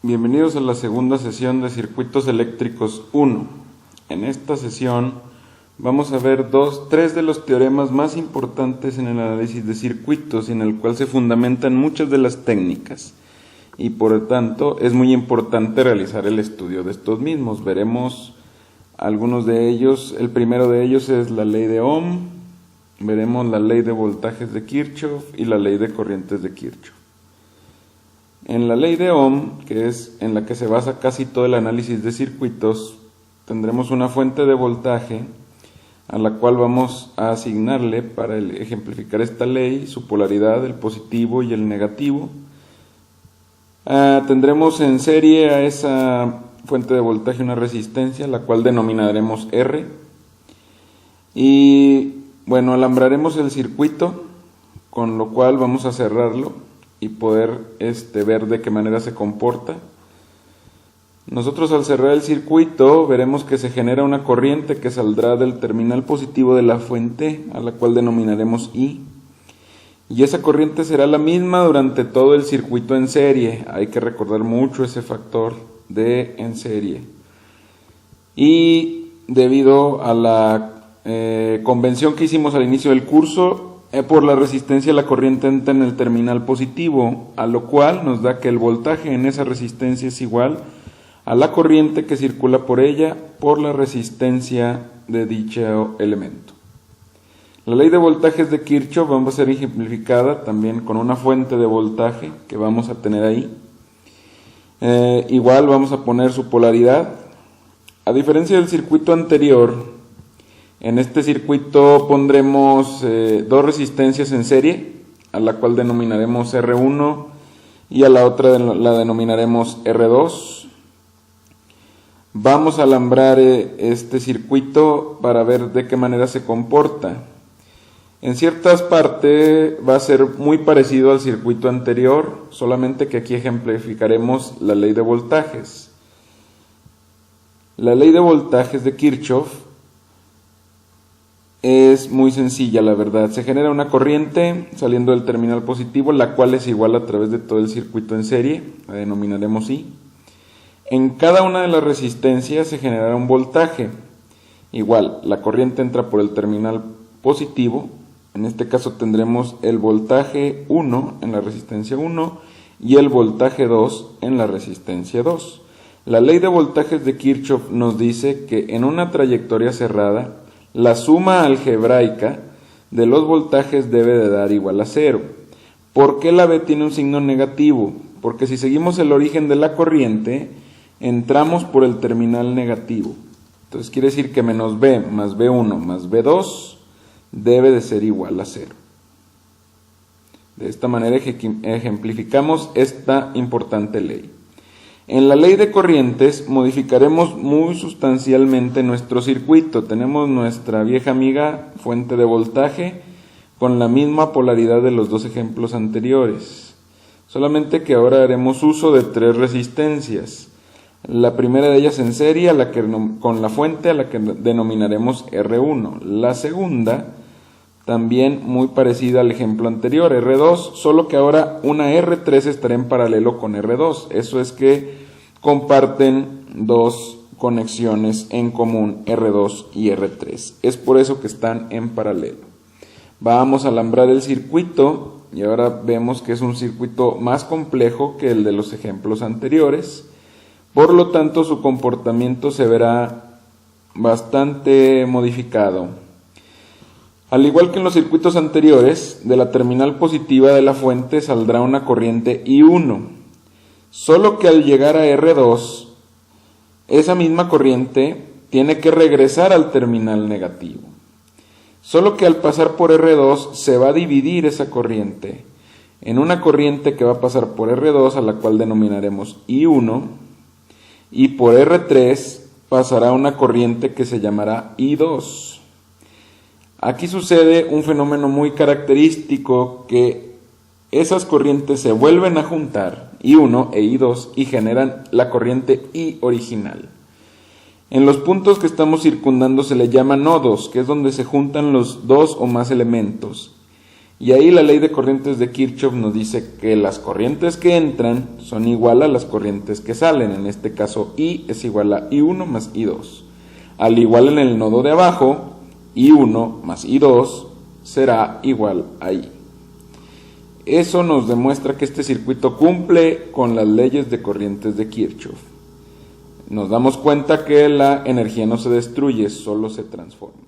Bienvenidos a la segunda sesión de Circuitos Eléctricos 1. En esta sesión vamos a ver tres de los teoremas más importantes en el análisis de circuitos y en el cual se fundamentan muchas de las técnicas. Y por lo tanto es muy importante realizar el estudio de estos mismos. Veremos algunos de ellos. El primero de ellos es la ley de Ohm, veremos la ley de voltajes de Kirchhoff y la ley de corrientes de Kirchhoff. En la ley de Ohm, que es en la que se basa casi todo el análisis de circuitos, tendremos una fuente de voltaje a la cual vamos a asignarle, para ejemplificar esta ley, su polaridad, el positivo y el negativo. Tendremos en serie a esa fuente de voltaje una resistencia, la cual denominaremos R. Y bueno, alambraremos el circuito, con lo cual vamos a cerrarlo y poder ver de qué manera se comporta. Nosotros al cerrar el circuito veremos que se genera una corriente que saldrá del terminal positivo de la fuente, a la cual denominaremos I, y esa corriente será la misma durante todo el circuito en serie. Hay que recordar mucho ese factor de en serie. Y debido a la convención que hicimos al inicio del curso, por la resistencia la corriente entra en el terminal positivo, a lo cual nos da que el voltaje en esa resistencia es igual a la corriente que circula por ella por la resistencia de dicho elemento. La ley de voltajes de Kirchhoff va a ser ejemplificada también con una fuente de voltaje que vamos a tener ahí. Igual vamos a poner su polaridad. A diferencia del circuito anterior, en este circuito pondremos dos resistencias en serie, a la cual denominaremos R1 y a la otra la denominaremos R2. Vamos a alambrar este circuito para ver de qué manera se comporta. En ciertas partes va a ser muy parecido al circuito anterior, solamente que aquí ejemplificaremos la ley de voltajes. La ley de voltajes de Kirchhoff es muy sencilla, la verdad. Se genera una corriente saliendo del terminal positivo, la cual es igual a través de todo el circuito en serie, la denominaremos I. En cada una de las resistencias se generará un voltaje. Igual, la corriente entra por el terminal positivo. En este caso tendremos el voltaje 1 en la resistencia 1 y el voltaje 2 en la resistencia 2. La ley de voltajes de Kirchhoff nos dice que en una trayectoria cerrada, la suma algebraica de los voltajes debe de dar igual a 0. ¿Por qué la B tiene un signo negativo? Porque si seguimos el origen de la corriente, entramos por el terminal negativo. Entonces quiere decir que menos B más B1 más B2 debe de ser igual a 0. De esta manera ejemplificamos esta importante ley. En la ley de corrientes modificaremos muy sustancialmente nuestro circuito. Tenemos nuestra vieja amiga fuente de voltaje con la misma polaridad de los dos ejemplos anteriores. Solamente que ahora haremos uso de tres resistencias. La primera de ellas en serie con la fuente a la que denominaremos R1. La segunda también muy parecida al ejemplo anterior, R2, solo que ahora una R3 estará en paralelo con R2. Eso es que comparten dos conexiones en común, R2 y R3. Es por eso que están en paralelo. Vamos a alambrar el circuito y ahora vemos que es un circuito más complejo que el de los ejemplos anteriores. Por lo tanto, su comportamiento se verá bastante modificado. Al igual que en los circuitos anteriores, de la terminal positiva de la fuente saldrá una corriente I1, solo que al llegar a R2, esa misma corriente tiene que regresar al terminal negativo. Solo que al pasar por R2 se va a dividir esa corriente en una corriente que va a pasar por R2, a la cual denominaremos I1, y por R3 pasará una corriente que se llamará I2. Aquí sucede un fenómeno muy característico, que esas corrientes se vuelven a juntar, I1 e I2, y generan la corriente I original. En los puntos que estamos circundando se le llama nodos, que es donde se juntan los dos o más elementos. Y ahí la ley de corrientes de Kirchhoff nos dice que las corrientes que entran son igual a las corrientes que salen. En este caso, I es igual a I1 más I2. Al igual en el nodo de abajo, I1 más I2 será igual a I. Eso nos demuestra que este circuito cumple con las leyes de corrientes de Kirchhoff. Nos damos cuenta que la energía no se destruye, solo se transforma.